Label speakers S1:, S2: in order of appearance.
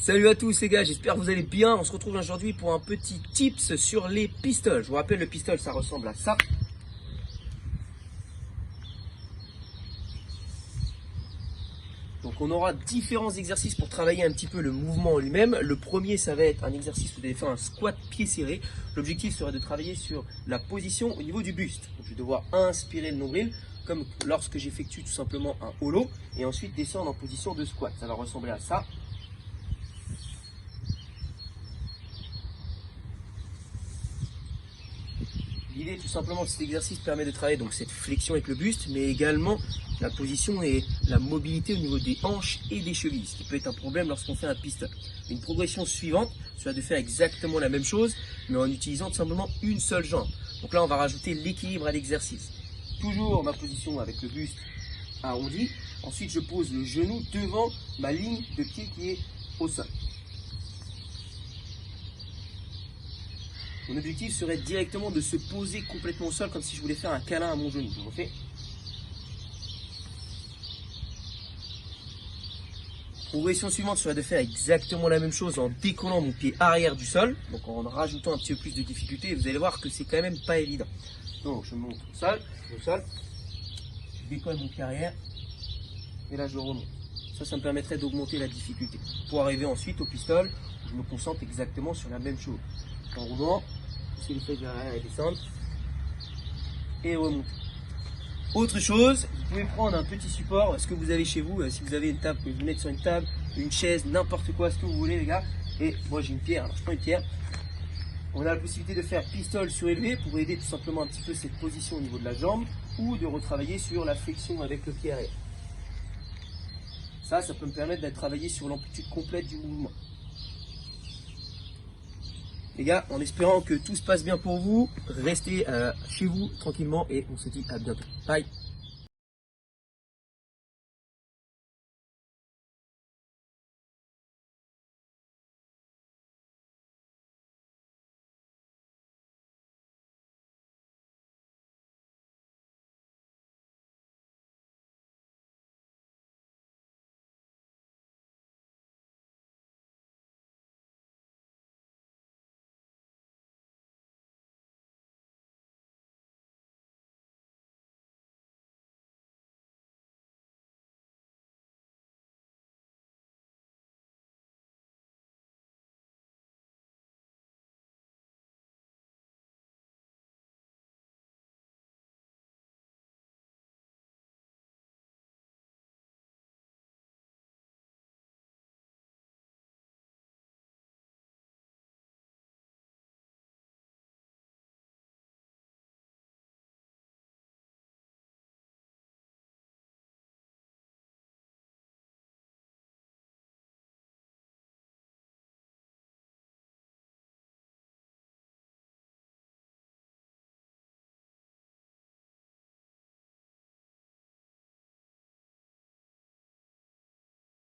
S1: Salut à tous les gars, j'espère que vous allez bien. On se retrouve aujourd'hui pour un petit tips sur les pistoles. Je vous rappelle, le pistol ça ressemble à ça. Donc on aura différents exercices pour travailler un petit peu le mouvement en lui-même. Le premier, ça va être un exercice où vous allez faire un squat pied serré. L'objectif serait de travailler sur la position au niveau du buste. Donc je vais devoir inspirer le nombril, comme lorsque j'effectue tout simplement un holo, et ensuite descendre en position de squat. Ça va ressembler à ça. L'idée tout simplement de cet exercice permet de travailler donc cette flexion avec le buste, mais également la position et la mobilité au niveau des hanches et des chevilles, ce qui peut être un problème lorsqu'on fait un pistol. Une progression suivante sera de faire exactement la même chose, mais en utilisant tout simplement une seule jambe. Donc là on va rajouter l'équilibre à l'exercice. Toujours ma position avec le buste arrondi. Ensuite je pose le genou devant ma ligne de pied qui est au sol. Mon objectif serait directement de se poser complètement au sol comme si je voulais faire un câlin à mon genou. Je refais. Progression suivante serait de faire exactement la même chose en décollant mon pied arrière du sol, donc en rajoutant un petit peu plus de difficulté. Et vous allez voir que c'est quand même pas évident. Donc je monte au sol, je décolle mon pied arrière et là je remonte. Ça me permettrait d'augmenter la difficulté. Pour arriver ensuite au pistol, je me concentre exactement sur la même chose. En roulant, c'est le fait de descendre et remonter. Autre chose, vous pouvez prendre un petit support, ce que vous avez chez vous, si vous avez une table, vous pouvez vous mettre sur une table, une chaise, n'importe quoi, ce que vous voulez les gars. Et moi j'ai une pierre, alors je prends une pierre. On a la possibilité de faire pistol surélevé pour aider tout simplement un petit peu cette position au niveau de la jambe ou de retravailler sur la flexion avec le pied arrière. Ça peut me permettre de travailler sur l'amplitude complète du mouvement. Les gars, en espérant que tout se passe bien pour vous, restez chez vous tranquillement et on se dit à bientôt. Bye!